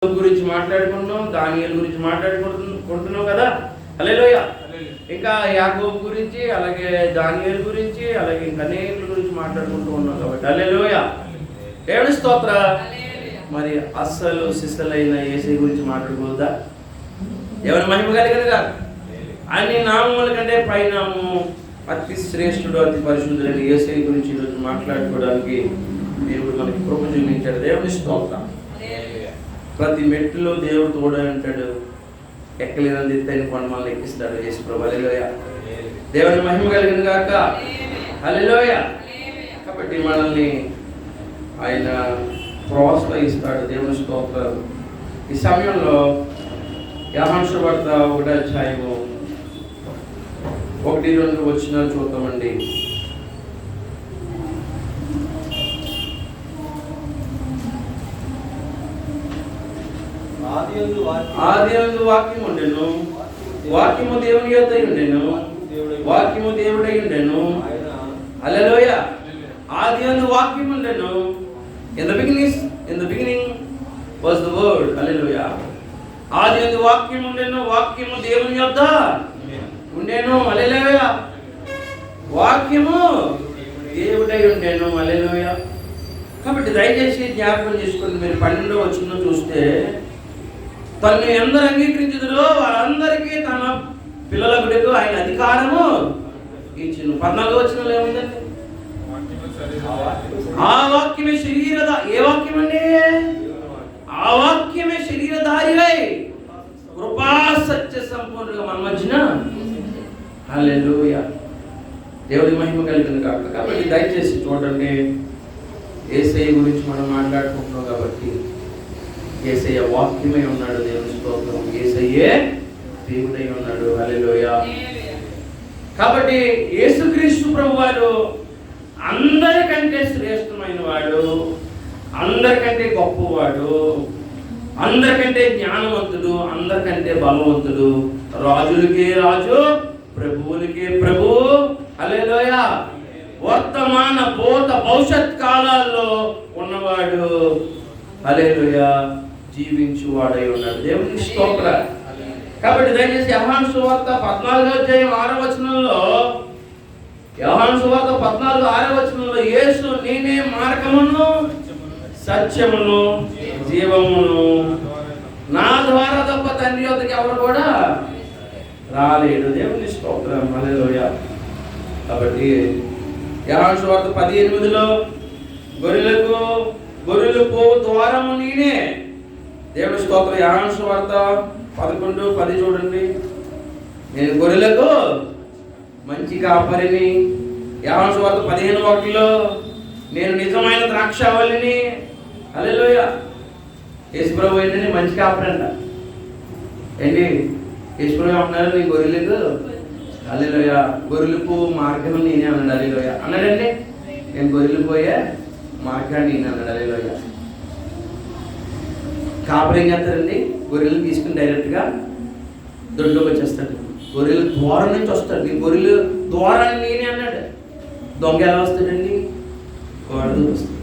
గురించి మాట్లాడుకుంటున్నాం, దానియేలు గురించి మాట్లాడుకుంటున్నాం కదా. హల్లెలూయా. ఇంకా యాకోబు గురించి, అలాగే దానియేలు గురించి, అలాగే ఇంకా అనేకుల గురించి మాట్లాడుకుంటూ ఉన్నాం కాబట్టి హల్లెలూయా. దేవుని స్తోత్ర. మరి అస్సలు సిస్సలైన యేసయ్య గురించి మాట్లాడుకోవద్దా? ఎవరి మహిమ కలిగినగా అన్ని నామముల కంటే పైనామము అతి శ్రేష్ఠుడు, అతి పరిశుద్ధుడైన యేసయ్య గురించి ఈరోజు మాట్లాడుకోవడానికి దేవుడు మనకి కృప చూపించాడు. దేవుని స్తోత్రం. ప్రతి మెట్టులో దేవుడు తోడే ఉంటాడు. ఎక్కలేదని ఎత్తైన కొండ మనల్ని ఎక్కిస్తాడు యేసు ప్రభు. హల్లెలూయా. దేవుని మహిమ కలిగిన గాక. హల్లెలూయా. కాబట్టి మనల్ని ఆయన ప్రోత్సహిస్తాడు. దేవుని స్తోత్రం. ఈ సమయంలో యోహాను సువార్త 1వ అధ్యాయము 1-2 వచనాలు చూద్దామండి. ఆదియందు వాక్యము ఉండెను, వాక్యము దేవుని యొద్ద ఉండెను, వాక్యము దేవుడై ఉండెను. హల్లెలూయా. ఆదియందు వాక్యము ఉండెను. In the beginning was the word. హల్లెలూయా. ఆదియందు వాక్యము ఉండెను, వాక్యము దేవుని యొద్ద ఉండెను. హల్లెలూయా. వాక్యము దేవుడై ఉండెను. హల్లెలూయా. కాబట్టి దయచేసి జ్ఞాపకం చేసుకోండి. మీరు 12వ వచనం చూస్తే, తను ఎందరు అంగీకరించుదురో వారందరికీ తన పిల్లల గుడికు ఆయన అధికారము ఇచ్చును. 14వ వచనంలో ఏముందండి? ఆ వాక్యమే ఏ వాక్యం అండి? ఆ వాక్యమే శరీరధారివై కృపా సత్య సంపూర్ణంగా మన మధ్యన. హల్లెలూయా. దేవుడి మహిమ కలిగింది కాక. కాబట్టి దయచేసి చూడండి, యేసయ్య గురించి మనం మాట్లాడుకుంటున్నాం కాబట్టి యేసయ్య వాక్యమై ఉన్నాడు. దేవుని స్తోత్రం. యేసయ్యే దేవుడై ఉన్నాడు. హల్లెలూయా. కాబట్టి యేసుక్రీస్తు ప్రభువారు అందరికంటే శ్రేష్టమైన వాడు, అందరికంటే గొప్పవాడు, అందరికంటే జ్ఞానవంతుడు, అందరికంటే బలవంతుడు, రాజులకే రాజు, ప్రభువులకే ప్రభు. హల్లెలూయా. వర్తమాన భూత భవిష్యత్ కాలాల్లో ఉన్నవాడు. హల్లెలూయా. జీవించువాడై ఉన్నాడు. దేవునికి స్తోత్రం. కాబట్టి దయచేసి యోహాను సువార్త 14వ అధ్యాయం 6వ వచనంలో, యోహాను సువార్త 14:6వ వచనంలో, యేసు నేనే మార్గమును సత్యమును జీవమును, నా ద్వారా తప్ప తండ్రి యొద్దకు ఎవరు కూడా రాలేడు. దేవుని స్తోత్రం. హల్లెలూయా. కాబట్టి యోహాను సువార్త 10:8లో, గొర్రెలు పోవు ద్వారము నేనే. దేవుని స్తోత్రం. యోహాను సువార్త 11:10 చూడండి. నేను గొర్రెలకు మంచి కాపరిని. యోహాను సువార్త 15:1లో, నేను నిజమైన ద్రాక్షావళిని. హల్లెలూయా. యేసు ప్రభు ఏంటంటే మంచి కాపరి అంట. ఏంటి యేసు ప్రభు అంటున్నారు? నీ గొర్రెలకు. హల్లెలూయా. గొర్రెలు పోవు మార్గం నేనే అన్నాడు. హల్లెలూయా. అన్నాడండి. నేను గొర్రెలు పోయే మార్గాన్ని నేను అన్నాడు. హల్లెలూయా. కాపరి ఏం చేస్తారండి? గొర్రెలను తీసుకుని డైరెక్ట్గా దొడ్లోకి వచ్చేస్తాడు. గొర్రెల ద్వారం నుంచి వస్తాడు. ఈ గొర్రెలు ద్వారాన్ని నేనే అన్నాడు. దొంగ ఎలా వస్తాడండి? వాడు వస్తాడు.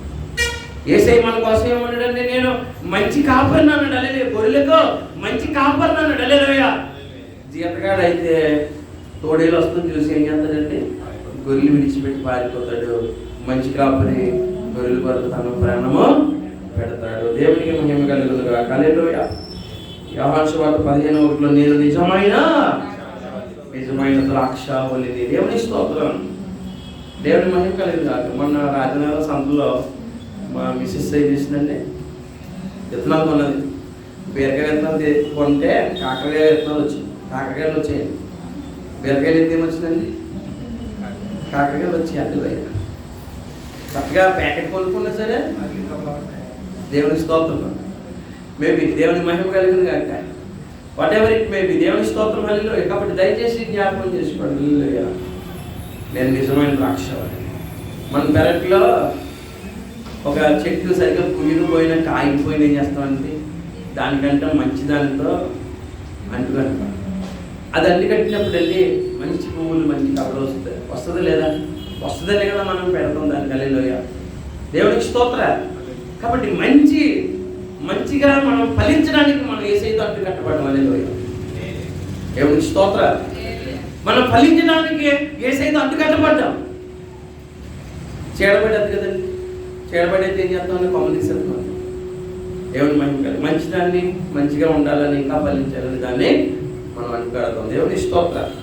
యేసయ్య మన కోసం ఏమన్నాడండి? నేను మంచి కాపరిని అన్నాడు. హల్లెలూయా. గొర్రెలకు మంచి కాపరిని అన్నాడు. హల్లెలూయా. జీతగాడు అయితే తోడేలు వస్తుంది చూసి ఏం చేస్తాడండి? గొర్రెలు విడిచిపెట్టి పారిపోతాడు. మంచి కాపరి గొర్రెల కొరకు తన ప్రాణము పెడతాడు. దేవునికి మహిమ కలుగునుగా. హల్లెలూయా. యోహాను సువార్త 15:1లో, నేను నిజమైన ద్రాక్షావళిని. దేవుని స్తోత్రం. దేవుని మహిమ కలిగింది కాదు. మొన్న రాజనగర సంతలో మా మిస్సెస్ ఏం చేసిందండి? విత్తనాలు కొన్నది. బీరకాయ విత్తనాలు కొంటే కాకరకాయ విత్తనాలు వచ్చింది. కాకరకాయలు వచ్చాయండి. బీరకాయలు ఎంత ఏమొచ్చిందండి? కాకరకాయలు వచ్చాయి. అందులో చక్కగా ప్యాకెట్ కొనుక్కున్నా సరే. దేవుని స్తోత్రం. మేబీ దేవుని మహిమ కలిగింది కాక. What ever it maybe. దేవుని స్తోత్రం. హల్లెలూయా. కాబట్టి దయచేసి జ్ఞాపకం చేసుకోండి. హల్లెలూయా. నేను నిజమైన ద్రాక్షావళి. మన పెరట్లో ఒక చెట్టు సరిగ్గా పులిగిపోయినాక ఆగిపోయిన ఏం చేస్తామంటే దానికంటే మంచి దానితో అంటుకట్టాం. అది అంటు కట్టినప్పుడు వెళ్ళి మంచి పువ్వులు మంచి కలర్ వస్తుంది లేదా? వస్తుందనే కదా మనం పెడతాం దానికి. హల్లెలూయా. దేవునికి స్తోత్రం. కాబట్టి మంచి మంచిగా మనం ఫలించడానికి మనం యేసయ్యతో అంటు కట్టబడ్డం హల్లెలూయా. దేవునికి స్తోత్రాలు. మనం ఫలించడానికి యేసయ్యతో అంటు కట్టబడ్డాం. చేడబడేది కదండి, చేడబడేది ఏం చేస్తామని కొమ్మ తీసేస్తున్నాం. దేవుని మహిమ కలిగి మంచిదాన్ని మంచిగా ఉండాలని ఇంకా ఫలించాలని దాన్ని మనం అంటుకడతాం. దేవుని స్తోత్రాలు.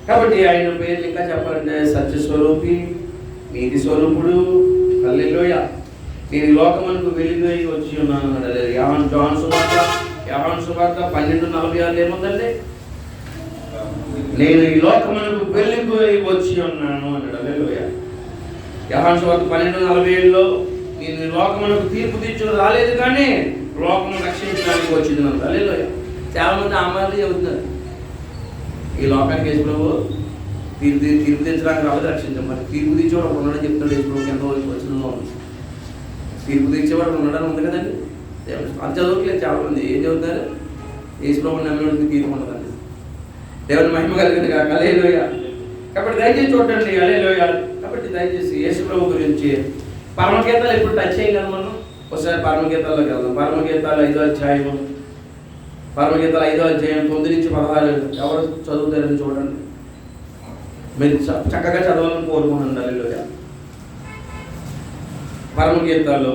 కాబట్టి ఆయన పేర్లు ఇంకా చెప్పాలంటే సత్యస్వరూపి, నీతి స్వరూపుడు, హల్లెలూయా. నేను ఈ లోకమునకు వెలుగై వచ్చి ఉన్నాను అన్నాడు. యోహాను సువార్త 12:46 ఏముందండి? నేను ఈ లోకమునకు వెలుగై వచ్చి ఉన్నాను అన్నాడు. హల్లెలూయా. యోహాను సువార్త 12:47లో నేను ఈ లోకమునకు తీర్పు తీర్చు రాలేదు కానీ లోకమును రక్షించడానికి వచ్చింది అన్నాడు. హల్లెలూయా. చాలా మంది ఆ మాట చెబుతున్నారు. ఈ లోకానికి యేసు ప్రభు తీర్పు తీర్చడానికి రాలేదు, రక్షించాం. మరి తీర్పు తీర్చేవాడు ఉన్నాడని చెప్తాడు యేసు ప్రభు. ఎంతో వచనంలో ఉంది తీర్పు తీర్చేవాడు ఉన్నాడని ఉంది కదండి. అది చదువుకోలేదు చాలా మంది. ఏం చదువుతారు? యేసు ప్రభు నమ్మినోడికి తీర్పు ఉండదండి. దేవుని మహిమ కలిగింది కాక హల్లెలూయా. కాబట్టి దయచేసి చూడండి హల్లెలూయా. కాబట్టి దయచేసి యేసు ప్రభు గురించి పరమగీతాలు ఎప్పుడు టచ్ చేయగలం మనం. ఒకసారి పరమగీతాల్లోకి వెళ్దాం. పరమగీతాలు 5వ అధ్యాయము, పరమగీతాలు 5వ అధ్యాయం 9-16 ఎవరు చదువుతారని చూడండి. మీరు చక్కగా చదవాలని కోరుకున్నాను. హల్లెలూయా. పరమగీతాలు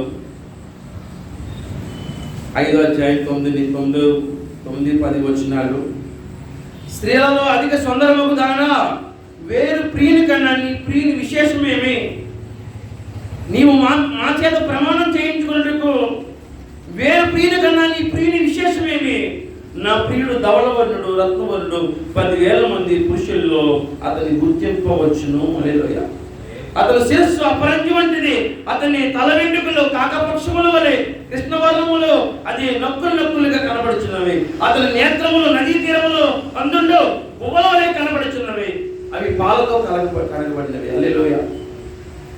5వ అధ్యాయం 9-10 వచనాలు. స్త్రీలలో అధిక సుందరముకు దానా వేరు ప్రియుని కన్నా నీ ప్రియుని విశేషమేమి? నీవు మా చేత ప్రమాణం చేయించుకున్నట్టుకు వేరు ప్రియుని కన్నా నీ ప్రియుని విశేషమేమి? నా ప్రియుడు ధవళవర్ణుడు, రత్నవర్ణుడు, 10,000 మంది పురుషుల్లో అతని గుర్తింపవచ్చును. హల్లెలూయా. అతని శిరస్సు అపరంజి వంటిది, అతని తల వెంట్రుకలు కాకపక్షముల వలె కృష్ణవర్ణములు అది నొక్కులుగా కనబడుచున్నవి. అతని నేత్రములు నదీ తీరములు అందుండు పువ్వుల వలె కనబడుచున్నవి, అవి పాలతో కనబడినవి. హల్లెలూయా.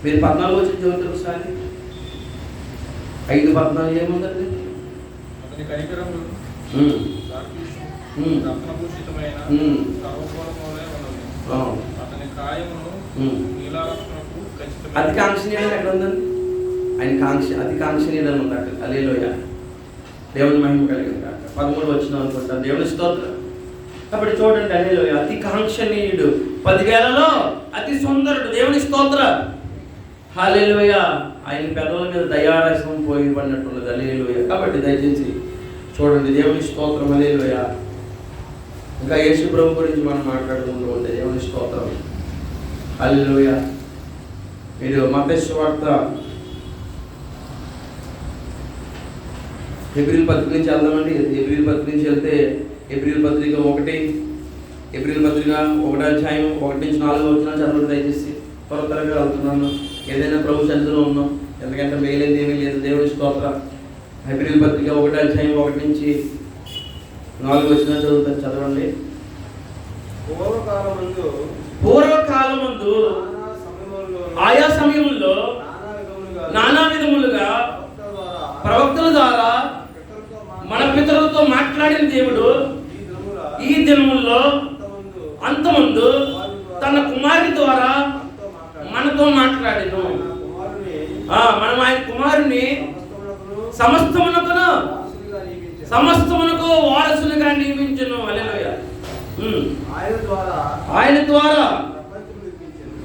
మీరు 14 వచ్చి చదువుతారు ఒకసారి. 5:14 ఏముందండి? అతి కాంక్షణీయుడు ఎక్కడ ఉందండి? ఆయన అతి కాంక్షణీయుడు ఉంది అక్కడ. హల్లెలూయా. దేవుని మహిమ కలిగింది కాక. 13 వచ్చిన అనుకుంటా. దేవుని స్తోత్రం. కాబట్టి చూడండి హల్లెలూయా. అతి కాంక్షణీయుడు, 10,000లో అతి సుందరుడు. దేవుని స్తోత్రం. హల్లెలూయా. ఆయన పెదవుల మీద దయారసం పోయిపడినట్టున్నది. హల్లెలూయా. కాబట్టి దయచేసి చూడండి. దేవుని స్తోత్రం. హల్లెలూయా. ఇంకా యేసు ప్రభు గురించి మనం మాట్లాడుకుంటూ ఉంటే దేవుని స్తోత్రం. హల్లెలూయా. మీరు మత్తయి సువార్త ఏప్రిల్ పత్రిక నుంచి వెళ్దామండి. ఏప్రిల్ పత్రిక నుంచి వెళ్తే ఏప్రిల్ పత్రిక 1 అధ్యాయం 1-4 వచనాలు చదవండి దయచేసి. త్వరగా వెళ్తున్నాను. ఏదైనా ప్రభు సన్నిధిలో ఉన్నాం, ఎందుకంటే మేలేది ఏమీ లేదు. దేవుని స్తోత్రం. ఏప్రిల్ పత్రిక 1 అధ్యాయం 1-4 వచనాలు చదువుతారు, చదవండి. పూర్వకాలమందు ఆయా సమయంలో నానా విధములుగా ప్రవక్తల ద్వారా మన పితరులతో మాట్లాడిన దేవుడు ఈ దినముల్లో అంతమందు తన కుమారుని ద్వారా మనతో మాట్లాడిను. మనం ఆయన కుమారుని సమస్తమునకు వారసులుగా నియమించును. హల్లెలూయా. ఆయన ద్వారా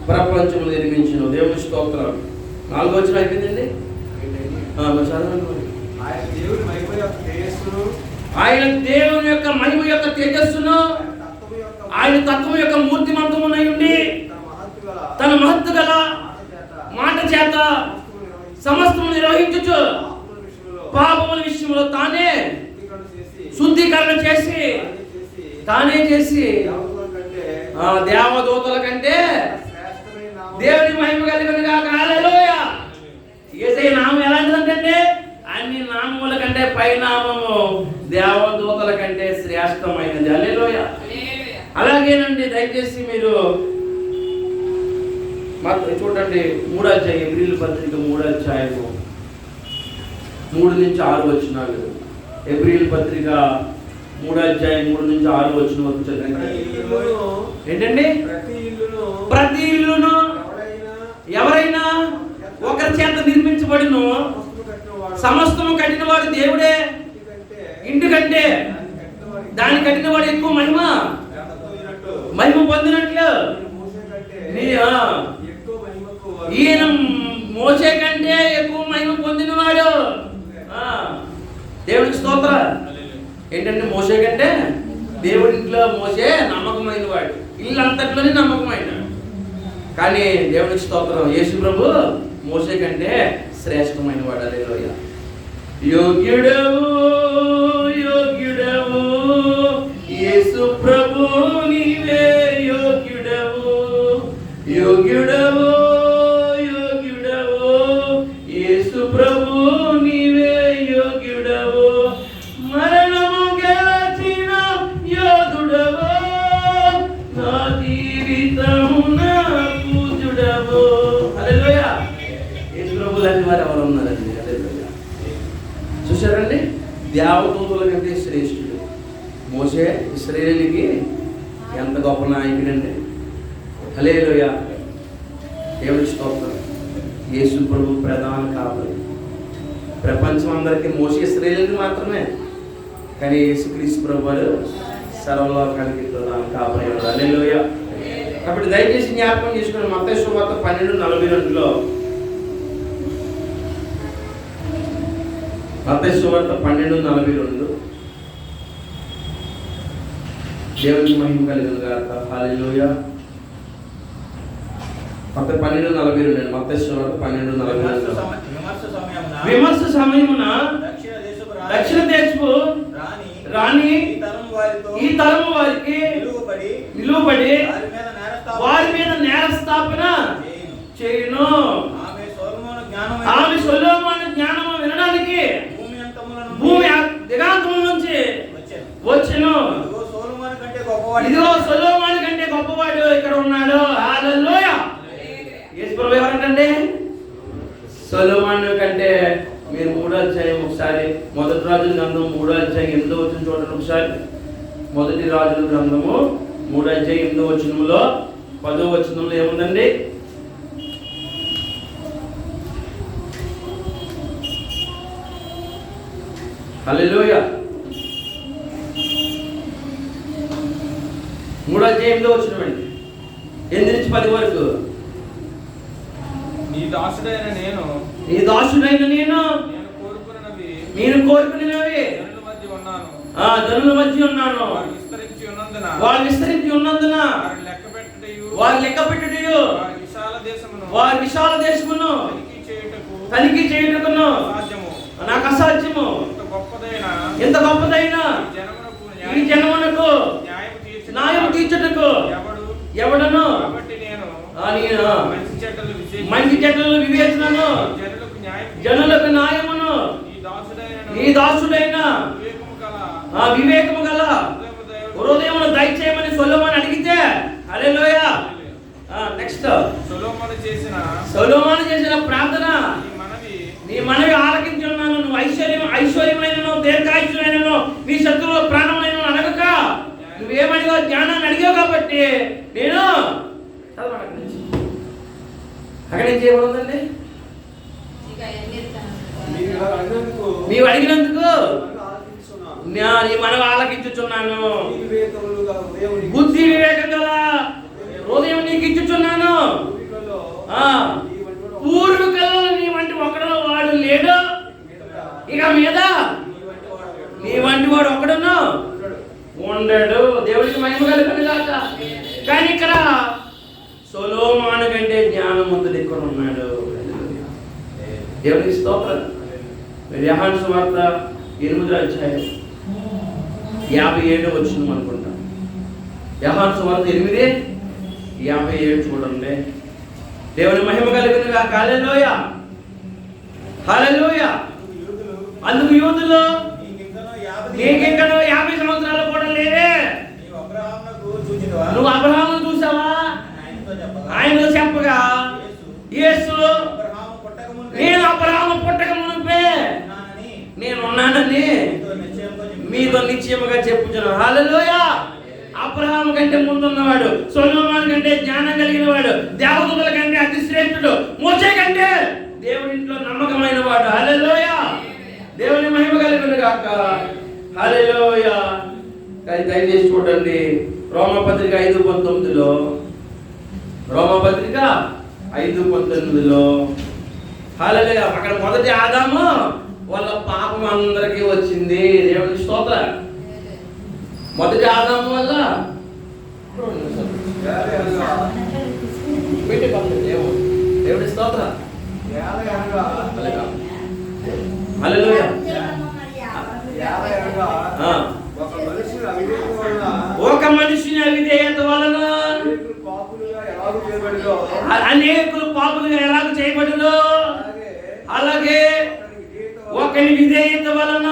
ప్రపంచము నిర్మించును. దేవుని స్తోత్రం. 4 వచనం అయిపోయిందండి. ఆయన దేవుని యొక్క మహిమ యొక్క తేజస్సును, ఆయన తత్వం యొక్క మూర్తిమంతమునై ఉండి తన మహత్తు గల మాట చేత సమస్తము నిర్వహించుచు పాపముల విషయంలో తానే శుద్ధీకరణ చేసి దేవదూతల కంటే దేవుని మహిమ కలిగిన గాక. హల్లెలూయా. యేసయ్య నామం ఎలాంటిదంటే అన్ని నామముల కంటే పైనామము దేవదూతల కంటే శ్రేష్టమైనది. హల్లెలూయా. అలాగేనండి. దయచేసి మీరు చూడండి 3వ అధ్యాయం, ఏప్రిల్ పత్రిక 3వ అధ్యాయము 3-6 వచనాలు. ఏప్రిల్ పత్రిక 3వ అధ్యాయం 3-6 వచనం వరకు చదవండి. ఏంటండి? ప్రతి ఇల్లును ఎవరైనా ఒకరి చేత నిర్మించబడిను సమస్తము కట్టినవాడు దేవుడే. ఇంటి కంటే దాన్ని కట్టినవాడు ఎక్కువ మహిమ పొందినట్లు ఈయన మోసే కంటే ఎక్కువ మహిమ పొందినవాడు. దేవుడికి స్తోత్రం. ఏంటంటే మోసే కంటే దేవుడి ఇంట్లో మోసే నమ్మకమైన వాడు, ఇల్లంతట్లోనే నమ్మకమైన. కానీ దేవుడికి స్తోత్రం, యేసు ప్రభు మోసే కంటే శ్రేష్టమైన వాడు. హల్లెలూయా. యోగ్యుడవు యోగ్యుడవు యేసు ప్రభు నీవే యోగ్యుడవు. యోగ్యుడవు యోగ్యుడవు యేసు ప్రభు నీవే యోగ్యుడవు. మరణము గెలిచిన యోధుడవు, నా జీవితమున పూజుడవు. హల్లెలూయా. యేసు ప్రభు లాంటి వారు ఎవరు ఉన్నారండి? హల్లెలూయా. చూశారండి, దేవదూతల కంటే శ్రేష్ఠుడు మోసే. ఇశ్రాయేలుకి ఎంత గొప్ప నాయకుడండి. హల్లెలూయా. దేవుడి స్తోత్రం. యేసు ప్రభు ప్రధాన కాపరి. ప్రపంచం అందరికీ మోసే ఇశ్రాయేలుకి మాత్రమే, కానీ యేసుక్రీస్తు ప్రభు వారు సర్వలోకానికి ప్రధాన కాపరి. హల్లెలూయా. కాబట్టి దయచేసి జ్ఞాపకం చేసుకుని మత్తయి సువార్త 12:42లో, మత్తయి సువార్త 12:42, దేవునికి మహిమ కలుగును గాక. హల్లెలూయా. మత్తయి 12:42, మత్తయి సువార్త 12:42. విమర్శ సమయమున దక్షిణ దేశపు రాణి ఈ తరము వారికి నిలువబడి వారి మీద నేరస్థాపన చేయును. ఆమె సొలొమోను జ్ఞానము వినడానికి భూమి దిగాంతముల నుంచి వచ్చెను. ఇదిగో సొలొమోను కంటే గొప్పవాడు ఇక్కడ ఉన్నాడు. హల్లెలూయా. యేసు ప్రభు ఎవరంటే సొలొమోను కంటే. మీరు 3వ అధ్యాయం ఒకసారి, మొదటి రాజుల గ్రంథం 3వ అధ్యాయం 8వ వచనం చూడండి ఒకసారి. మొదటి రాజుల గ్రంథము 3వ అధ్యాయం 8వ వచనంలో 10వ వచనంలో ఏముందండి? హల్లెలూయా. 3వ అధ్యాయం 8వ వచనం అండి, 8 నుంచి 10 వరకు. నీ దాసుడైన నేను కోరుకున్నవి జనుల మధ్య ఉన్నాను. వారు విస్తరించి ఉన్నందున వారి లెక్క పెట్టుటయు వారి విశాల దేశమును తనిఖీ చేయుటకును నాకు అసాధ్యము. ఎంత గొప్పదైన ఈ జనమునకు న్యాయం తీర్చుటకు ఎవడను మంచి చెడ్డలు వివేచనను జనులకు న్యాయమును నీ దాసుడైన వివేకము గల హృదయమును దయచేయమని సొలొమోను అడిగితే, హల్లెలూయా. నెక్స్ట్, సొలొమోను చేసిన ప్రార్థన నీ మనవి ఆలకించున్నాను. నువ్వు ఐశ్వర్యమైనను దీర్ఘాయుష్యులైనను నీ శత్రువుల ప్రాణములైన అడగక నువ్వేమడిగా జ్ఞానాన్ని అడిగావు కాబట్టి నేను అక్కడి నుంచి ఏమవుతుందండి? నీవు అడిగినందుకు నీ మనవి ఆలకించుచున్నాను. బుద్ధి వివేకం గల హృదయం నీకు ఇచ్చుచున్నాను. పూర్వీకులలో నీ వంటి ఒకడు వాడు లేడు, ఇక మీద నీ వంటి వాడు ఒకడును ఉండడు. దేవుడికి మహిమ కలుగును గాక. కానీ ఇక్కడ సొలొమోను కంటే జ్ఞానవంతుడు ఇక్కడ ఉన్నాడు. దేవునికి స్తోత్రం. యోహాను సువార్త 8వ అధ్యాయం 57వ వచనం అనుకుంటా. యోహాను సువార్త 8:57 చూడండి. దేవుని మహిమ కలుగును గాక. హల్లెలూయా. హల్లెలూయా. అందుకు యూదులు నీకింకను 50 సంవత్సరాలు కూడా లేవే, నువ్వు అబ్రహామును చూసావా? ఆయనతో చెప్పగా యేసు నేను అబ్రహాము పుట్టక మునుపే నేను ఉన్నానని మీతో నిశ్చయముగా చెప్పుచున్నాను. హల్లెలూయా. అబ్రహాము కంటే ముందున్నవాడు, సొలొమోను కంటే జ్ఞానం కలిగిన వాడు, దేవదూతల కంటే అతి శ్రేష్ఠుడు, మోసే కంటే దేవుడి ఇంట్లో నమ్మకమైన వాడు. హల్లెలూయా. దేవుని మహిమ కలుగును గాక. హల్లెలూయా. దయచేసి చూడండి రోమపత్రిక 5:19లో, రోమపత్రిక 5:19లో హల్లెలూయా. అక్కడ మొదటి ఆదాము వాళ్ళ పాపం అందరికీ వచ్చింది. దేవునికి స్తోత్రం. మొదటి ఆదాము వల్ల దేవుడి స్తోత్రం. హల్లెలూయా. ఒక మనిషిని అవిధేయత వలన అనేకులు పాపులుగా ఎలాగ చేయబడును, అలాగే ఒకని విధేయత వలన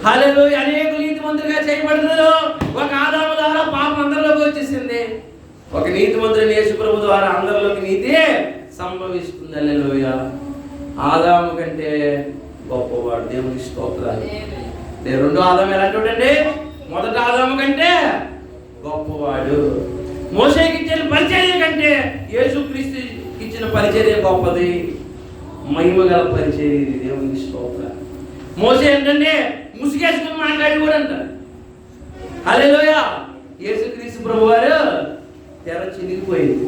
హల్లెలూయా అనేకులు నీతిమంతులుగా చేయబడును. ఒక ఆదాము ద్వారా పాపం అందరిలోకి వచ్చేసింది. ఒక నీతిమంతుడైన యేసు ప్రభు ద్వారా అందరిలోకి నీతి సంభవిస్తుంది. హల్లెలూయా. ఆదాము కంటే గొప్పవాడు. దేవునికి స్తోత్రాలు. రెండో ఆదాము ఎలాంటి? మొదటి ఆదాము కంటే గొప్పవాడు. మోషేకి ఇచ్చిన పరిచర్య కంటే యేసుక్రీస్తు ఇచ్చిన పరిచర్య గొప్పది. మహిమ గల పరిచర్య ఇది. దేవునికి స్తోత్రాలు. మోషే ఏంటంటే ముసుగేసుకుని మాట్లాడి కూడా అంటారు. హల్లెలూయా. యేసుక్రీస్తు ప్రభు వారు తెర చినిగిపోయింది.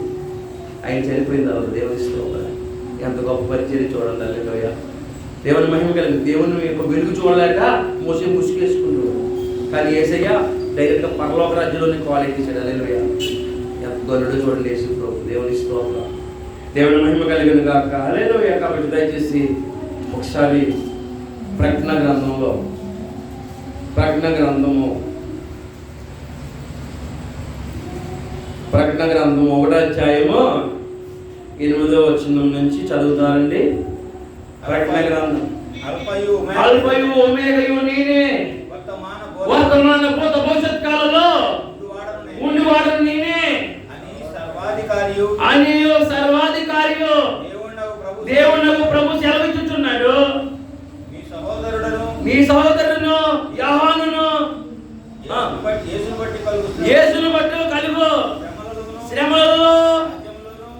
ఆయన చనిపోయిన తర్వాత దేవుని స్తోత్రాలు. ఎంత గొప్ప పరిచర్య చూడండి. హల్లెలూయా. దేవుని మహిమ కలిగింది. దేవుని యొక్క వెలుగు చూడలేక మోసే ముసుగేసుకుంటాడు. కానీ యేసయ్య డైరెక్ట్గా పరలోక రాజ్యంలోనే క్వాలిటీ ఇచ్చాడు. హల్లెలూయా. ఎంత గొర్రెడు చూడండి యేసు ప్రభు. దేవుని స్తోత్రం. దేవుని మహిమ కలిగింది కాక. హల్లెలూయా. కాబట్టి దయచేసి ఒకసారి ప్రకటన గ్రంథము 1వ అధ్యాయము 8వ వచనం నుంచి చదువుతారండి. ప్రకటన గ్రంథం. అల్ఫయు ఒమేగయు నేనే, వర్తమాన భూత భవిష్యత్ కాలంలో ఉండివాడను నేనే అని సర్వాధికారియు దేవునకు ప్రభు సెలవిచ్చుచున్నాడు. మీ సహోదరుడును యోహానును యేసును బట్టి కలుగు శ్రమలలో,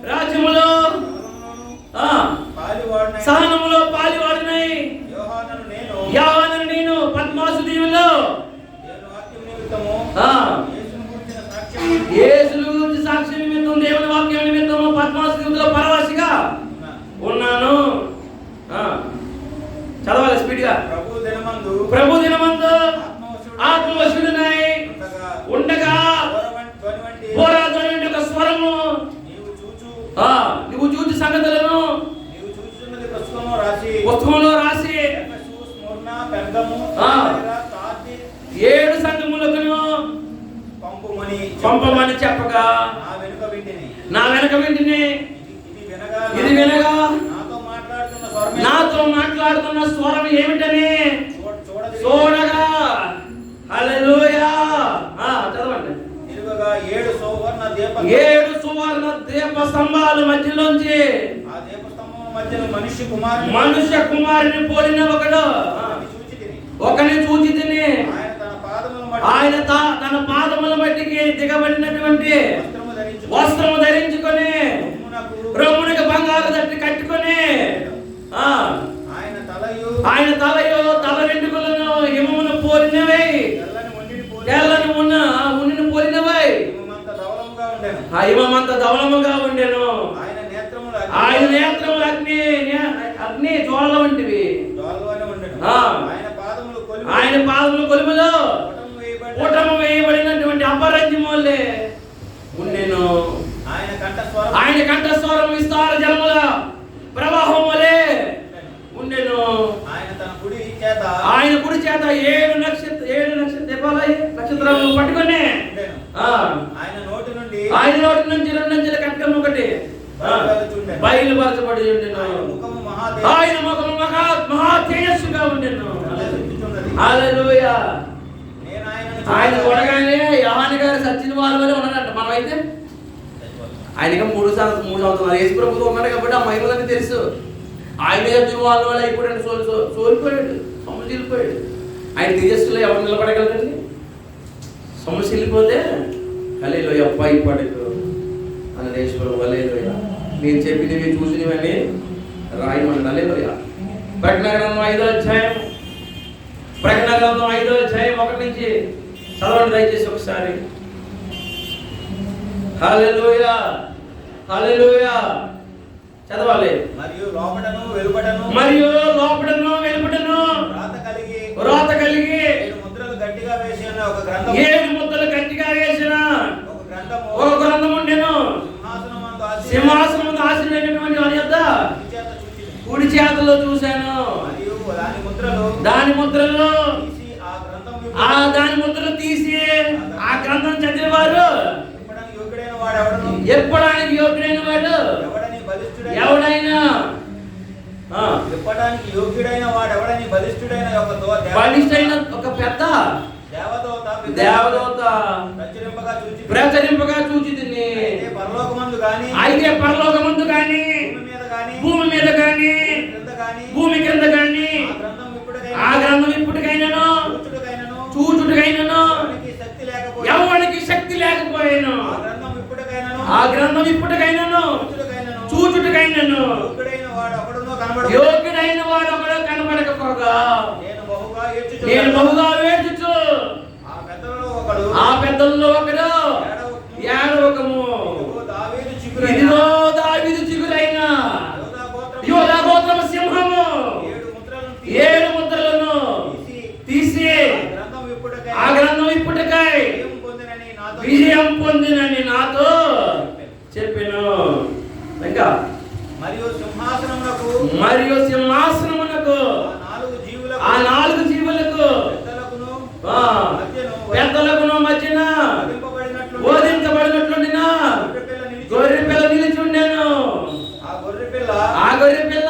రాజ్యములో, సహనములో పాలివాడినై యోహానును నేను పద్మాసు దీవుల్లో యేసును గురించి సాక్షి నిమిత్తం దేవుని వాక్యం నిమిత్తము పద్మాసు దీవుల్లో పరవాసిగా ఉన్నాను. చదవాలి స్పీడ్గా. ప్రభు దినమందు ఆత్మవశుడనై ఉండగా పోరాధ్వని ఒక స్వరము నువ్వు చూచి సంగతులను పుస్తకంలో రాసి 7 సంఘములకు పంపమని చెప్పగా నా వెనక వింటిని ఇది వినగా నాతో మాట్లాడుతున్న స్వరం ఏమిటని చూడగా. హల్లెలూయా. చదవండి. 7 సువర్ణ దీప స్తంభాల మధ్యలోంచి మనుష్య కుమారుని పోలిన ఒకని చూచి తిని ఆయన తన పాదముల మట్టికి దిగబడినటువంటి వస్త్రము ధరించుకొని రొమ్మునికి బంగారు దట్టి కట్టుకొని ఆయన తలయు తల వెంట్రుకలను హిమమును పోలినవై తెల్లని ఉన్నిని పోలినవై హిమమంత ధవలముగా ఉండెను. ఆయన నేత్రములు అగ్ని జ్వాల వంటివి. ఆయన పాదములు కొలుములో ఊటము వేయబడినటువంటి అపరంజిమోలే ఉండెను. ఆయన కంఠస్వరం విస్తార జలముల ప్రవాహం వలె ఉండెను. ఆయన కుడి చేత 7 నక్షత్రాలను పట్టుకొని ఆయన నోటి నుంచి 2 అంచెల కట్కం ఒకటి బయలుపరచబడి ఉండెను. ఆయన ముఖము మహా తేజస్సుగా ఉండెను. హల్లెలూయా. ఆయన చూడగానే యోహాను గారు సచిన వాళ్ళ వల్ల ఉన్నాడంట. మనమైతే ఆయనగా 3 సంవత్సరాలు యేసు ప్రభుతో ఉన్నాడు కాబట్టి ఆ మహిమలన్నీ తెలుసు. ఆయన సచిన వాళ్ళ వల్ల అయిపోయాడు. సోలిపోయాడు, సొమ్మసిల్లిపోయాడు. ఆయన తేజస్సులో ఎవరు నిలబడగలరండి? సొమ్మసిల్లిపోతే హల్లెలూయా పైపడకు అన్న యేసు ప్రభు. హల్లెలూయా. నేను చెప్పినవి చూసినవని రాయమని. హల్లెలూయా. ప్రకటన గ్రంథం 5వ అధ్యాయం, ప్రకటన గ్రంథం 5వ అధ్యాయం 1 నుంచి చదవండి దయచేసి ఒకసారి. హల్లెలూయా, హల్లెలూయా చదవాలి. మరియు లోపటను వెలుపటను రాత కలిగి 7 ముద్రలు గట్టిగా వేసిన ఒక గ్రంథము, 7 ముద్రలు గట్టిగా వేసిన ఒక గ్రంథం ఉండెను. సింహాసనం ముందు ఆసీనుడైనటువంటి వాని యొద్ద కుడి చేతలో చూశాను. దాని ముద్రలు దాని ముద్రలు తీసి ఆ గ్రంథం చదివేవారు ఎప్పడానికి యోగ్యుడైన వాడు ఎవడైనా యోగ్యుడైన వాడు ఎవడని బలిష్ఠుడైన ఒక పెద్ద దేవదూత ప్రచురింపగా చూచితిని. అయితే పరలోకమందు గాని భూమి మీద గాని భూమి క్రింద గాని ఆ గ్రంథం ఇప్పటికైనాను చూచుటకైనాను ఎవరికి శక్తి లేకపోయాను. ఆ గ్రంథం ఇప్పటికైనాను చూచుటకైనాను యోగ్యుడైన వాడు ఒకడు కనబడకపోగా నేను బహుగా వేడుచు ఆ పెద్దల్లో ఒకడు ఏడవకము, ఇదిగో దావీదు చిగురైన యోధా గోత్రము సింహము 7 ముద్రలను తీసి ఆ గ్రంథం ఇప్పటికై విజయం పొందినని నాతో చెప్పాను. ఇంకా మరియు సింహాసనమునకు ఆ 4 జీవులకు పెద్దలకును మధ్యన బోధించబడినట్లుండిన గొర్రె పిల్ల నిలిచి ఉండెను. ఆ గొర్రె పిల్ల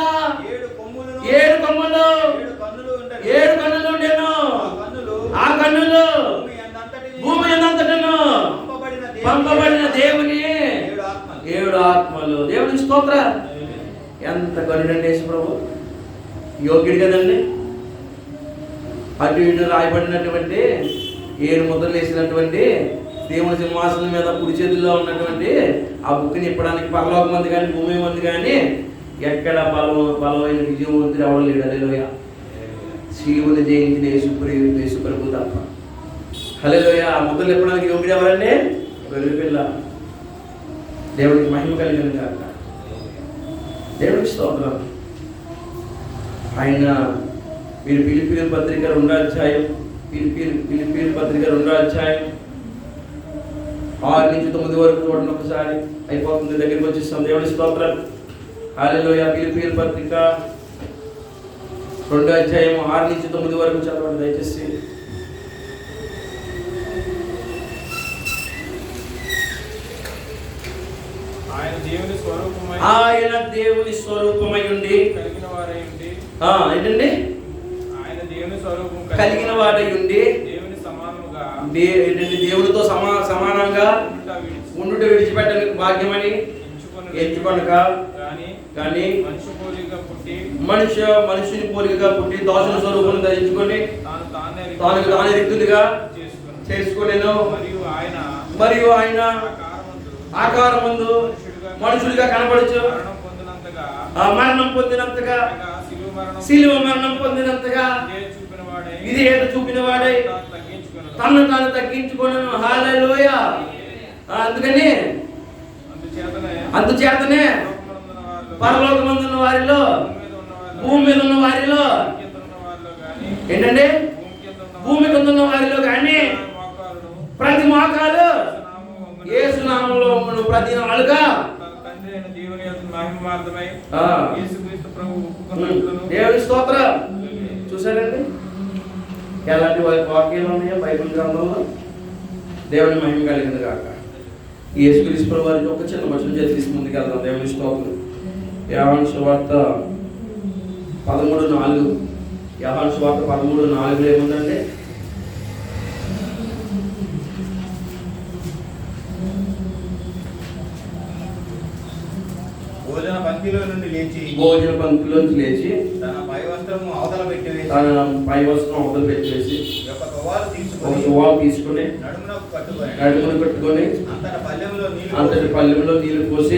7 కొమ్ములు 7 కన్నులు ఉండెను. ఆ కన్నులు భూమి అంతటను పంపబడిన దేవుని 7 ఆత్మలు. దేవుని స్తోత్రం. ఎంత గొర్రెండి యేసు ప్రభు, యోగ్యుడు కదండి. అటు ఇటు రాయబడినటువంటి 7 ముద్రలు వేసినటువంటి దేవుని సింహాసనం మీద కుడి చేతుల్లో ఉన్నటువంటి ఆ బుక్ని ఇప్పడానికి పరలోకం మంది కానీ భూమి మంది కానీ ఎక్కడ బలమైన విజయవంతుడు ఎవరు లేడు. హల్లెలూయా. శిలువను జయించిన యేసు ప్రభు తప్ప. హల్లెలూయా. ఆ ముద్రలు ఇప్పడానికి యోగ్యుడు ఎవరండి? గొర్రె పిల్ల. దేవుడికి మహిమ కలిగిన కాక. దేవుడికి స్తోత్రం. ఆయన మీరు ఫిలిప్పీయుల పత్రిక 2వ అధ్యాయం, ఫిలిప్పీయుల పత్రిక 2వ అధ్యాయం 6 నుంచి 9 వరకు చూడండి ఒకసారి. అయిపోతుంది, దగ్గరికి వచ్చేస్తాం. దేవుడి స్తోత్రం. హల్లెలూయా. ఫిలిప్పీయుల పత్రిక 2వ అధ్యాయం 6 నుంచి 9 వరకు చదవండి దయచేసి. ఆయన దేవుని స్వరూపమై ఉండి కలిగిన వారై ఉండి ఏంటండి కలిగిన వాడై ఉండి దేవునితో సమానంగా ఉండుట విడిచిపెట్టని భాగ్యమని ఎంచుకొనక కానీ మనుషుని పోలికగా పుట్టి దాసుల స్వరూపం ధరించుకొని తాను రిక్తునిగా చేసుకొనెను. మరియు ఆయన ఆకారమందు మనుషులుగా కనబడుచు మరణం పొందినంతగా శిలువ మరణం పొందినంతగా ఇది ఏదో చూపిన వాడై తను తాను తగ్గించుకొనెను. హల్లెలూయా. అందుచేతనే పరలోకమందున్న వారిలో భూమి మీద ఉన్న వారిలో ఏంటండి భూమి కింద ఉన్న వారిలో కానీ ప్రతి మోకాలు యేసు నామములో ప్రతి నాలుగా దేవుని స్తోత్రం. చూసారండి ఎలాంటి వాక్యాలు ఉన్నాయో బైబిల్ గ్రంథంలో. దేవుని మహిమ కలిగింది కాక. యేసుక్రీస్తు వారికి ఒక చిన్న వచనం చేసి ముందుకు వెళ్దాం. దేవుని స్తోత్రం. యోహాను సువార్త 13:4. యోహాను సువార్త 13:4 ఏముందండి? భోజన పంక్తిలో నుండి లేచి తన పై వస్త్రం అవతల పెట్టివేసి ఒక తువాలు తీసుకుని నడుమున కట్టుకొని అంతటి పల్లెంలో నీళ్లు పోసి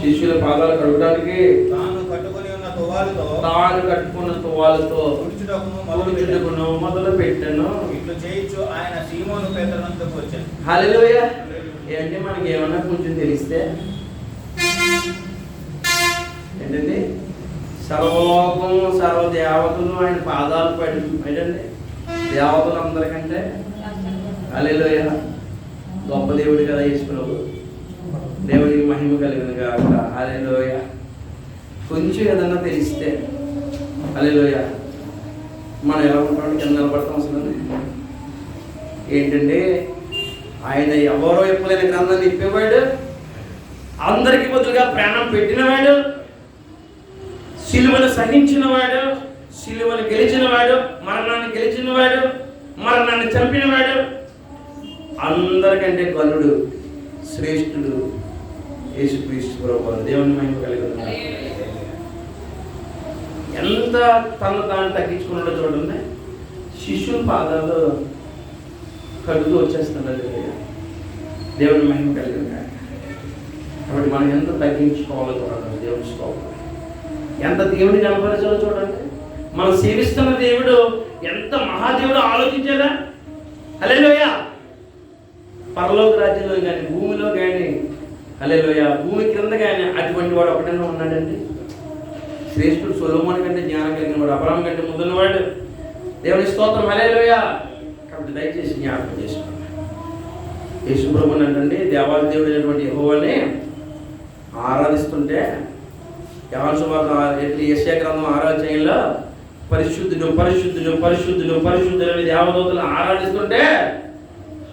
శిష్యుల పాదాలు కడుగుడానికి తాను కట్టుకొని ఉన్న తాను కట్టుకున్న తువాలుతో తుడుచుటకును మొదలు పెట్టాను. ఇట్లు చేయొచ్చు ఆయన సీమోను పేతురునొద్దకు వచ్చాను. హల్లెలూయా. ఏంటి మనకి ఏమన్నా కొంచెం తెలిస్తే ఏంటండి, సర్వలోకము సర్వదేవతలు ఆయన పాదాలు పడి ఏంటండి, దేవతలు అందరికంటే హల్లెలూయా గొప్ప దేవుడు కదా యేసు ప్రభు. దేవుడికి మహిమ కలిగిన కాక హల్లెలూయా. కొంచెం ఏదన్నా తెలిస్తే హల్లెలూయా మనం ఎలా ఉంటాం, కింద నిలబడతాం అసలు. ఏంటంటే ఆయన ఎవరో ఎప్పుడైనా గ్రంథాన్ని ఇప్పేవాడు, అందరికి బదులుగా ప్రాణం పెట్టినవాడు, సిలువను సహించినవాడు, సిలువను గెలిచినవాడు, మరణాన్ని గెలిచినవాడు, మరణాన్ని చంపినవాడు, అందరికంటే గనుడు శ్రేష్ఠుడు యేసుక్రీస్తు ప్రభువు. దేవుని మహిమ కలిగిన ఎంత తను తాను తగ్గించుకున్నాడో చూడండి. శిష్యుల పాదాలు కడుగుతూ వచ్చేస్తున్నాడు. దేవుని మహిమ కలిగిన కాబట్టి మనం ఎంత తగ్గించుకోవాలో చూడండి. దేవుని స్తోత్రం. ఎంత దేవుని కనపరచాలో చూడండి. మనం సేవిస్తున్న దేవుడు ఎంత మహాదేవుడు ఆలోచించాడా. హల్లెలూయా. పరలోక రాజ్యంలో కానీ భూమిలో కానీ హల్లెలూయా భూమి క్రింద కానీ అటువంటి వాడు ఒకటైనా ఉన్నాడండి. శ్రేష్ఠుడు సొలొమోను కంటే జ్ఞానం కలిగిన వాడు, అబ్రహాము కంటే ముందున్నవాడు. దేవుని స్తోత్రం. హల్లెలూయా. కాబట్టి దయచేసి జ్ఞాపకం చేసుకోండి. యేసు ప్రభువుని అంటే దేవాది దేవుడు అయినటువంటి యెహోవాని ఆరాధిస్తుంటే యోహాను సువార్త యెషయా గ్రంథం 6వ అధ్యాయంలో పరిశుద్ధుడు పరిశుద్ధుడు పరిశుద్ధుడు పరిశుద్ధుడు అని దేవదూతలను ఆరాధిస్తుంటే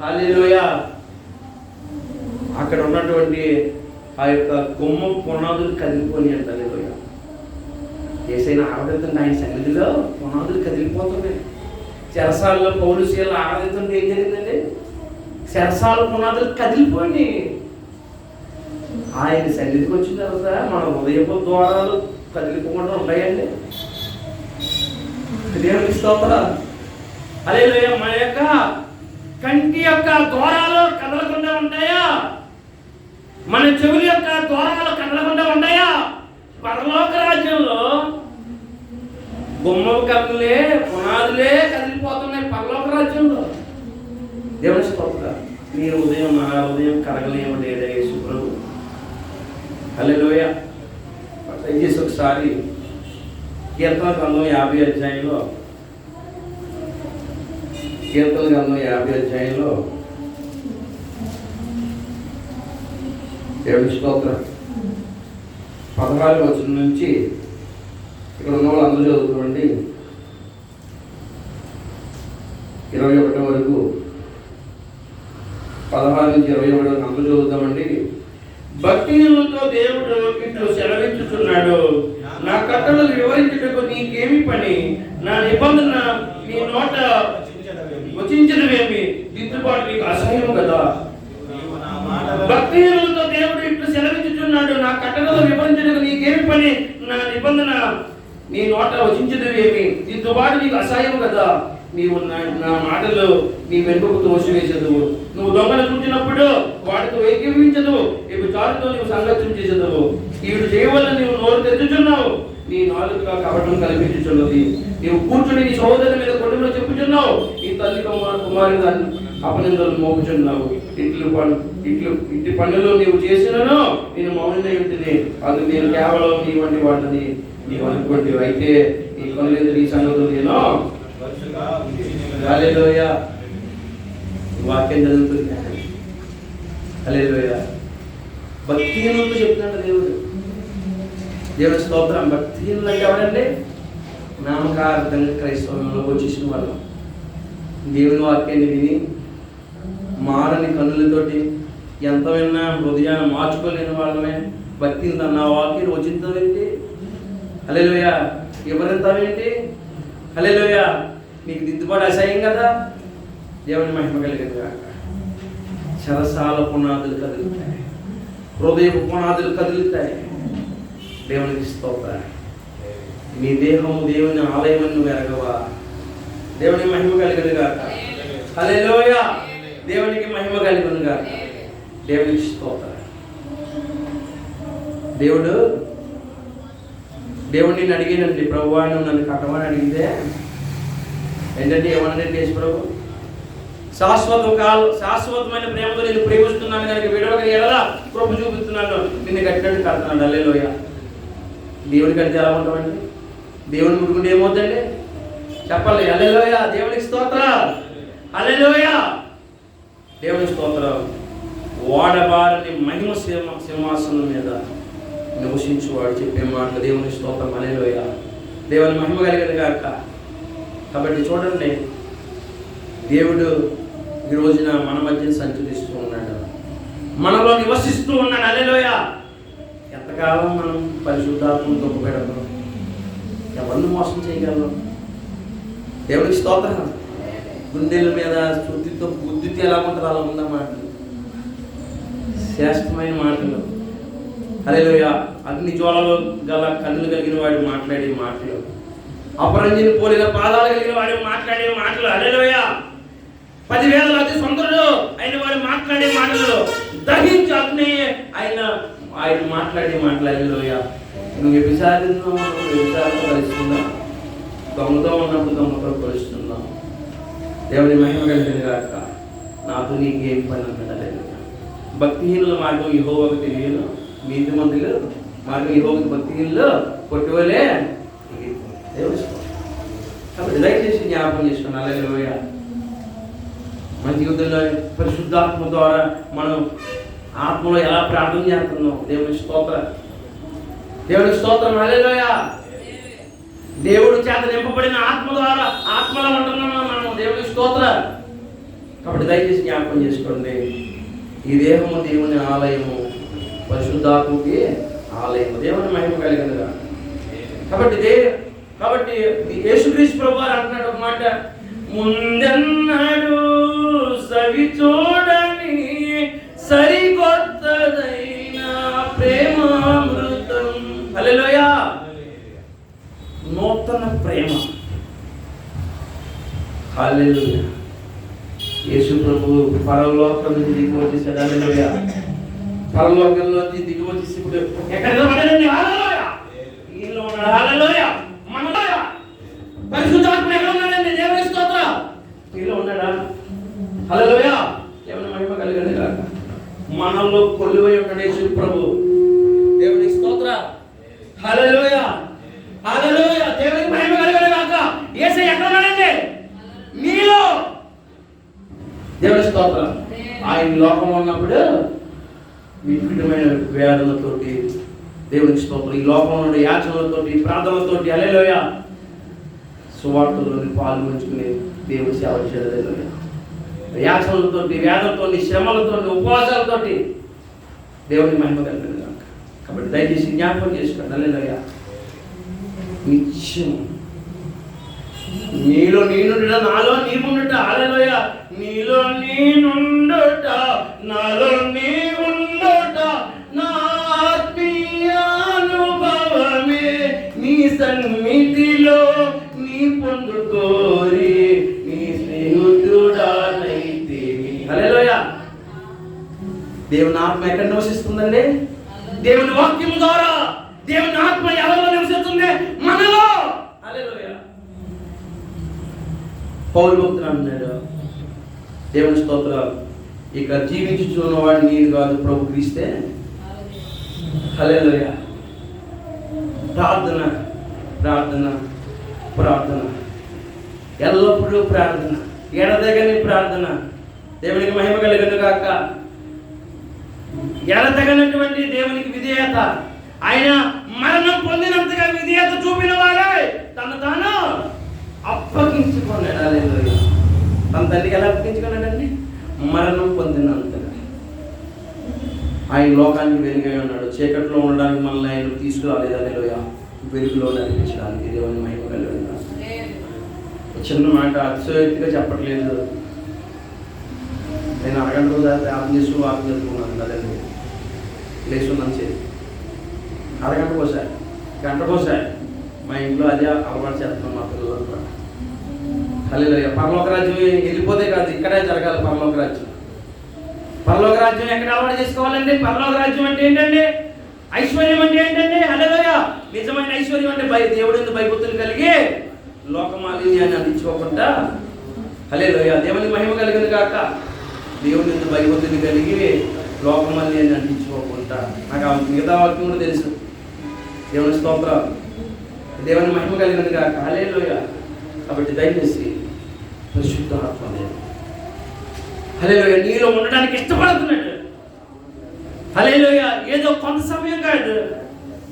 హల్లెలూయా అక్కడ ఉన్నటువంటి ఆ యొక్క కొమ్మ పునాదులు కదిలిపోయి అంట. హల్లెలూయా. యేసయ్యను ఆరాధిస్తుంటే ఆయన సన్నిధిలో పునాదులు కదిలిపోతున్నాయి. చెరసాలలో పౌలు శీలను ఆరాధిస్తుంటే ఏం జరిగిందండి, చెరసాల పునాదులు కదిలిపోయి ఆయన సన్నిధికి వచ్చిన తర్వాత మన ఉదయపు ద్వారాలు కదిలిపోకుండా ఉంటాయండి. దేవునికి స్తోత్రం. హల్లెలూయా. మన యొక్క కంటి యొక్క ద్వారాలు కదలకుండా ఉంటాయా? మన చెవుల యొక్క ద్వారాలు కదలకుండా ఉంటాయా? పరలోక రాజ్యంలో గుమ్మపు కన్నులే పునాదులే కదిలిపోతున్నాయి పరలోక రాజ్యంలో. దేవుని స్తోత్రం. నీ ఉదయం నా ఉదయం కరగలేము లేదా యేసు ప్రభు. హల్లెలూయా. దయచేసి ఒకసారి కీర్తన గ్రంథం 50 అధ్యాయంలో కీర్తన గ్రంథం 50 అధ్యాయంలో దేవుని స్తోత్రం 16వ వచనం నుంచి ఇక్కడ ఉన్న వాళ్ళు అందరూ చదువుతామండి 21 వరకు 16 నుంచి 21 వరకు అందరూ చదువుతామండి. భక్తిహీనులతో దేవుడు ఇట్లు సెలవించుతున్నాడు, నా కట్టడలు వివరించుటకు నీకేమి పని, నా నిబంధన నీ నోట వచించడమేమి, దిద్దుబాటు నీకు అసహ్యం కదా. భక్తిహీనులతో దేవుడు ఇట్లు సెలవించుతున్నాడు, నా కట్టడలు వివరించుటకు నీకేమి పని, నా నిబంధన నీ నోట వచించడమేమి, దిద్దుబాటు నీకు అసహ్యం కదా. నీవు నా మాటలు నీ వెనుకకు తోసివేసదు, నువ్వు దొంగను చూచినప్పుడు వాటితో ఏకీభవించదు, చారుతో నీవు సంగత్యం చేసేదవు, వీడు చేయవలని నీవు నోరు తెచ్చుచున్నావు, నీ నాలుక కపటం కల్పించుచున్నది, నీవు కూర్చుని నీ సహోదరుల మీద కొండలో చెప్పుచున్నావు, నీ తల్లి కుమారుడు అపనిందలు మోపుచున్నావు, ఇట్టి పనులు నీవు చేసినను నేను మౌనంగా ఉంటుంది, అందుకు నేను కేవలం నీ వంటి వాటిని నీవు అనుకోండి, అయితే నీ పనులు నీ సంగతులు నేను హల్లెలూయా. వాక్యం చదువుతుంది. హల్లెలూయా. భక్తిహీనులతో చెప్తున్నాడు దేవుడు. దేవుని స్తోత్రం. భక్తిహీనులు అంటే ఎవరండి? నామకార్థంగా క్రైస్తవంలో వచ్చేసిన వాళ్ళు, దేవుని వాక్యాన్ని విని మారని కన్నులతోటి ఎంత విన్నా హృదయాన్ని మార్చుకోలేని వాళ్ళమే. భక్తిని నా వాక్యం వచ్చిందేంటి? హల్లెలూయా. ఎవరెంతావేంటి? హల్లెలూయా. నీకు దిద్దుబాటు అసహ్యం కదా. దేవుని మహిమ కలిగింది. చెరసాల పునాదులు కదులుతాయి, హృదయపు పునాదులు కదులుతాయి. దేవునికి స్తోత్రం. నీ దేహము దేవుని ఆలయం నువ్వు ఎరగవా? దేవుని మహిమ కలిగిన గాక. హల్లెలూయా. దేవునికి మహిమ కలిగిన గాక. దేవునికి స్తోత్రం. దేవుడు దేవుడిని నేను అడిగానండి, ప్రభువా నువ్వు నన్ను కట్టమని అడిగితే ఏంటంటే ఏమన్నాడంటే యేసు ప్రభు, శాశ్వతమైన ప్రేమతో నేను ప్రేమిస్తున్నాను కనుక విడవక ఎడలా కృప చూపిస్తున్నాను, నిన్ను కట్టినట్టు కడుతున్నాను. హల్లెలూయా. దేవుని కడితే ఎలా ఉంటామండి? దేవుని ముట్టుకుంటే ఏమవుతుందండి? చెప్పాలి. హల్లెలూయా. దేవునికి స్తోత్రం. హల్లెలూయా. దేవునికి స్తోత్రం. వాడబారని మహిమ సింహాసనం మీద నివసించువాడు చెప్పే మాట దేవుని స్తోత్రం. హల్లెలూయా. దేవుని మహిమ కలిగిన గాక. కాబట్టి చూడండి, దేవుడు ఈ రోజున మన మధ్య సంచరిస్తూ ఉన్నాడు, మనలో నివసిస్తూ ఉన్నాడు. హల్లెలూయా. ఎంతకాలం మనం పరిశుద్ధాత్మను తొక్కుపెడతాం? ఎవరిని మోసం చేయగలం? దేవునికి స్తోత్రం. గుండెల మీద శుద్ధితో బుద్ధితో ఎలా ఉంటుందో అలా ఉందా మాటలు, శ్రేష్టమైన మాటలు. హల్లెలూయా. అగ్ని జ్వాలలు గల కన్నులు కలిగిన వాడు మాట్లాడే మాటలు, అపరంజిని పోలిన పాదాలు కలిగిన వాడు మాట్లాడే మాటలు. హల్లెలూయా. 10,000 అతి సుందరుడు అయిన వాడు మాట్లాడే మాటలు, దహించి అగ్ని ఆయన మాట్లాడే మాటలు. హల్లెలూయా. నువ్వు వ్యభిచారంతో కలుస్తున్నావు, దొంగతో ఉన్నప్పుడు దొంగతో కలుస్తున్నావు. దేవుని మహిమ కలిగిన గాక. నాతో నీకు ఏం పని అన్నాడు? భక్తిహీనుల మార్గం యెహోవాకు తెలియదు, నీతిమంతులు మార్గం యెహోవాకు భక్తిహీనులు కొట్టువలే. కాబట్టి దయచేసి జ్ఞాపకం చేసుకున్నాను. హల్లెలూయా. మన జీవితంలో పరిశుద్ధాత్మ ద్వారా మనం ఆత్మలో ఎలా ప్రార్థన చేస్తున్నాం? దేవుని స్తోత్రం. దేవుని స్తోత్రం. హల్లెలూయా. దేవుడు చేత నింపబడిన ఆత్మ ద్వారా ఆత్మలో ఉంటున్నాం మనం. దేవుని స్తోత్రం. కాబట్టి దయచేసి జ్ఞాపకం చేసుకోండి, ఈ దేహము దేవుని ఆలయము, పరిశుద్ధాత్మకి ఆలయము. దేవుని మహిమ కలిగినగా. కాబట్టి యేసుక్రీస్తు ప్రభువారు అంటున్నాడు ఒక మాట, ముందన్నాడు సవి చూడని సరికొత్తదైన ప్రేమామృతం. హల్లెలూయా. నూతన ప్రేమ. హల్లెలూయా. యేసు ప్రభు పరలోకం నుంచి దిగి వచ్చేసాడు. హల్లెలూయా. పరలోకంలోంచి దిగి వచ్చేసి ఇప్పుడు ఎక్కడ నిలబడాడండి? హల్లెలూయా. ఈయనలో ఉన్నాడు. హల్లెలూయా. మనలో పరిశుద్ధాత్మ ఎక్కడ ఉన్నాడండి? దేవుని స్తోత్రం. ఈయనలో ఉన్నాడా? హల్లెలూయా. దేవుని మహిమ కలిగిన గాక. మనలో కొలువై ఉన్నాడు యేసు ప్రభు. దేవుని స్తోత్రం. హల్లెలూయా. హల్లెలూయా. దేవునికి మహిమ కలిగిన గాక. యేసయ్య ఎక్కడ ఉన్నాడండి? నీలో. దేవుని స్తోత్రం. ఆయన లోకంలో ఉన్నప్పుడు విభిన్నమైన వేదనతోటి, దేవునికి స్తోత్రం, ఈ లోకంలో ఉండే యాచనలతోటి, ప్రార్థనలతోటి, హల్లెలూయా, సువార్తలోని పాల్గొంచుకుని దేవుని సేవ చేయలేదు. హల్లెలూయా. యాచనలతోటి, వేదనతోటి, శ్రమలతోటి, ఉపవాసాలతోటి దేవుని మహిమ కలిగిన గాక. కాబట్టి దయచేసి జ్ఞాపకం చేసుకోండి. హల్లెలూయా. నిత్యం నీలో నేనుండుట, నాలో నీవుండుట. హల్లెలూయా. నీలో నేనుండుట, నాలో నీవుండుట, నా ఆత్మీయానుభవమే నీ సన్నిధిలో నీ పొందుకోరి నీ స్నేహితుడానైతేమి. హల్లెలూయా. దేవుని ఆత్మ ఎక్కడ నివసిస్తుందండి? దేవుని వాక్యం ద్వారా. దేవుని ఆత్మ ఎవరిలో నివసిస్తుంది? మనలో. హల్లెలూయా. పౌలు భక్తుడు అన్నాడు, దేవుని స్తోత్రం, ఇక జీవించుచున్నవాడు నేను కాదు, ప్రభు క్రీస్తే. హల్లెలూయా. ప్రార్థన ప్రార్థన ప్రార్థన, ఎల్లప్పుడూ ప్రార్థన, ఎడతెగని ప్రార్థన. దేవునికి మహిమ కలుగును గాక. ఎడతెగనటువంటి దేవునికి విధేయత. ఆయన మరణం పొందినంతగా విధేయత చూపిన వాడే తను తాను అప్పగించుకున్నాడు. హల్లెలూయా. తన తండ్రికి ఎలా అప్పగించుకున్నాడండి? మరణం పొందినంతగా. ఆయన లోకానికి వెలుగై ఉన్నాడు. చీకట్లో ఉండడానికి మనల్ని ఆయన తీసుకురాలేదు. హల్లెలూయా. వెలుగులో నడిపించడానికి. దేవుని మహిమ కలుగును గాక. చిన్న మాట అతిశయోక్తిగా చెప్పట్లేదు. నేను అరగంట రోజు ప్రార్థన చేసి వాక్యం చదువుకున్నాను. కదండి, లేచున్నాను చేసి అరగంటకోసారి, గంటకోసారి మా ఇంట్లో అదే అలవాటు చేస్తున్నాం మా పిల్లలు కూడా. హల్లెలూయా. పరలోక రాజ్యం వెళ్ళిపోతే కాదు, ఇక్కడే జరగాలి. పరలోక రాజ్యం, పరలోక రాజ్యం ఎక్కడ అలవాటు చేసుకోవాలండి? పరలోక రాజ్యం అంటే ఏంటండి? ఐశ్వర్యం అంటే ఏంటండి? హల్లెలూయా. నిజమైన ఐశ్వర్యం అంటే దేవుడి యందు భయభక్తులు కలిగి లోకమాలిన్యాన్ని అందించుకోకుండా, హల్లెలూయా, దేవుని మహిమ కలిగింది కాక, దేవుని యందు భయభక్తులు కలిగి లోకమాలిన్యాన్ని అందించుకోకుండా. నాకు ఆ మిగతా వాక్యం కూడా తెలుసు. దేవుని స్తోత్రం, దేవుని మహిమ కలిగింది కాక, హల్లెలూయా. కాబట్టి దయచేసి పరిశుద్ధాత్మ దేవుడు హల్లెలూయా నీలో ఉండడానికి ఇష్టపడుతున్నాడు. హల్లెలూయా, ఏదో కొంత సమయం కాదు,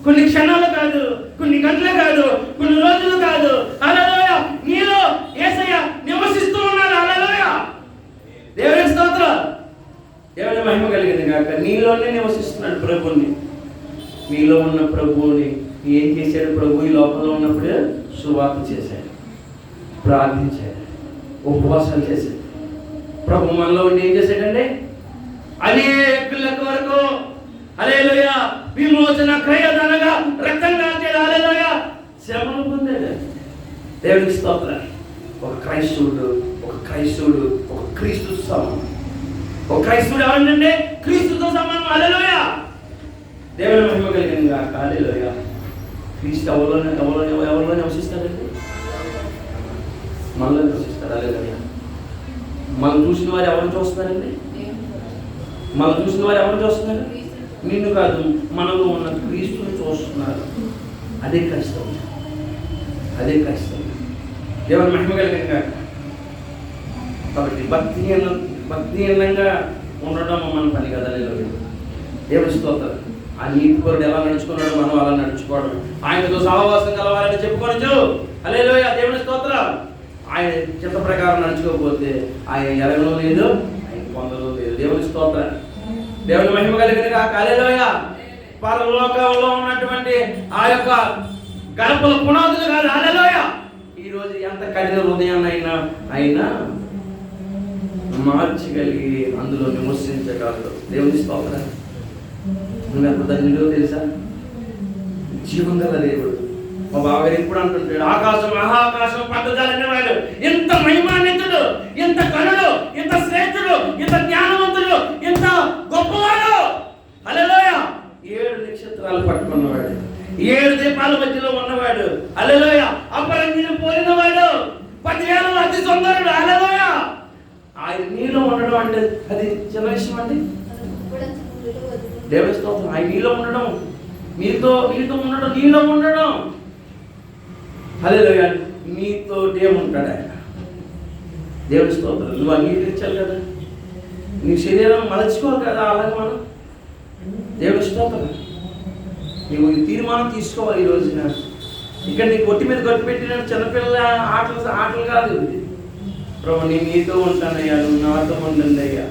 కొన్ని క్షణాలు కాదు, కొన్ని గంటలు కాదు, కొన్ని రోజులు కాదు. హల్లెలూయా, నీలో యేసయ్య నివసిస్తూ ఉన్నాడు. హల్లెలూయా, దేవుని స్తోత్రం, దేవుని మహిమ కలిగింది కాక నీలోనే నివసిస్తున్నాడు ప్రభువుని. నీలో ఉన్న ప్రభువుని ఏం చేశాడు? ప్రభు ఈ లోకంలో ఉన్నప్పుడు సువార్త చేశాడు, ప్రార్థించాడు, ఉపవాసాలు చేశాడు. ప్రభు మనలో ఉండి ఏం చేశాడండి? అనేకులకు వరకు హల్లెలూయా విమోచన క్రయధనగా రక్తం కాల్చాడు. హల్లెలూయా, శ్రమను పొందాడు. దేవునికి స్తోత్రం. ఒక క్రైస్తవుడు ఒక క్రీస్తు సమానం. ఒక క్రైస్తవుడు ఎవరంటే క్రీస్తుతో సమానం. హల్లెలూయా, దేవుని మహిమ కలిగింది కాక, హల్లెలూయా. క్రీస్తు ఎవరిలో నివసిస్తాడండి? మనలో నివసిస్తాడు. హల్లెలూయా. మనం చూసిన వారు ఎవరు చూస్తున్నారండి? మనం చూసిన వారు ఎవరు చూస్తున్నారు? నిన్ను కాదు, మనలో ఉన్న క్రీస్తుని చూస్తున్నారు. అదే క్రైస్తవం, అదే క్రైస్తవం. దేవుని మహిమ కలిగింది కాక. కాబట్టి భక్తిహీనంగా ఉండడం మన పని కదా. దేవుని స్తోత్రం. ఆ నీతిపరుడు ఎలా నడుచుకున్నాడో మనం అలా నడుచుకోవడం. ఆయనతో సహవాసం కలవాలని చెప్పుకోవచ్చు. హల్లెలూయా, దేవుని స్తోత్రం. ఆయన చిత్త ప్రకారం నడుచుకోకపోతే ఆయన ఎరగడం లేదు, ఆయన పొందడం లేదు. దేవుని స్తోత్రం, దేవుని మహిమ కలిగిన కాక, హల్లెలూయా. పరలోకంలో ఉన్నటువంటి ఆ యొక్క గడపల పునాదులు కాదు. హల్లెలూయా, ఈరోజు ఎంత కఠిన హృదయాన్ని అయినా మార్చగలిగి అందులో విమర్శించగలరు. దేవుని స్తోత్రం. నువ్వెంత ధన్యుడో తెలుసా? జీవం గల దేవుడు. మా బావగారు ఎప్పుడు అంటుంటాడు, ఆకాశం మహాకాశం పట్టుదలనేవాడు, ఎంత మహిమాన్వితుడు, ఎంత కనుడు, ఎంత శ్రేష్ఠుడు, ఎంత జ్ఞానవంతుడు, ఎంత గొప్పవాడు. హల్లెలూయా, 7 నక్షత్రాలు పట్టుకున్నవాడు, 7 దీపాల మధ్యలో ఉన్నవాడు. హల్లెలూయా, అపరంజిని పోలినవాడు, 10,000 అతి సుందరుడు. హల్లెలూయా, ఆయన నీలో ఉండడం అంటే అది చిన్న విషయం అండి. దేవుని స్తోత్రం. ఆయన నీలో ఉండడం, నీతో ఉండడం, నీలో ఉండడం. హల్లెలూయా, నీతోటే ఉంటాడు ఆయన. దేవుని స్తోత్రం. నువ్వు అంగీకరించాలి కదా, నీ శరీరం మలచుకోవాలి కదా. అలాగే మనం దేవుని స్తోత్రం. నువ్వు తీర్మానం తీసుకోవాలి ఈ రోజున. ఇక్కడ నీ గొట్టి మీద గొట్టి పెట్టిన చిన్నపిల్లల ఆటలు కాదు. ప్రభు, నేను నీతో ఉంటానయ్యా, నువ్వు నాతో ఉండండి అయ్యా,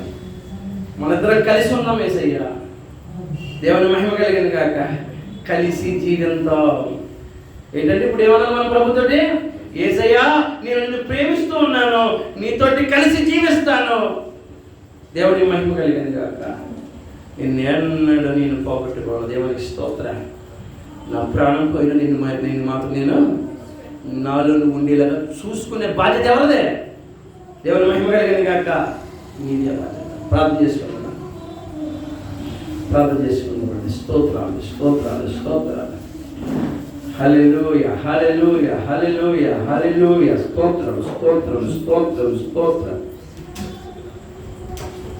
మనిద్దరం కలిసి ఉన్నాం యేసయ్యా. దేవుని మహిమ కలిగింది కాక, కలిసి జీవితంతో ఏంటంటే ఇప్పుడు ఏమన్నా మన ప్రభుతోటి, యేసయ్యా నేను నిన్ను ప్రేమిస్తూ ఉన్నాను, నీతోటి కలిసి జీవిస్తాను. దేవుని మహిమ కలిగింది కాక, నిన్నెన్నడూ నేను పోగొట్టుకోను. దేవునికి స్తోత్రం. నా ప్రాణం పోయిన నేను మాత్రం నేను నాలో ఉండేలాగా చూసుకునే బాధ్యత ఎవరిదే? దేవుని మహిమ కలిగింది కాక, నీదే బాధ్యత. ప్రార్థన చేసుకున్నాను. స్తోత్రాలు స్తోత్రాలు స్తోత్రాలు. హల్లెలూయా హల్లెలూయా హల్లెలూయా హల్లెలూయా. స్తోత్రం స్తోత్రం స్తోత్రం స్తోత్రం.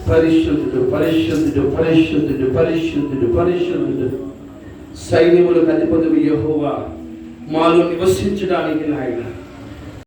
పరిశుద్ధుడు పరిశుద్ధుడు పరిశుద్ధుడు పరిశుద్ధుడు పరిశుద్ధుడు. సైన్యములకు అధిపతి యెహోవా మాలో నివసించడానికి నాయన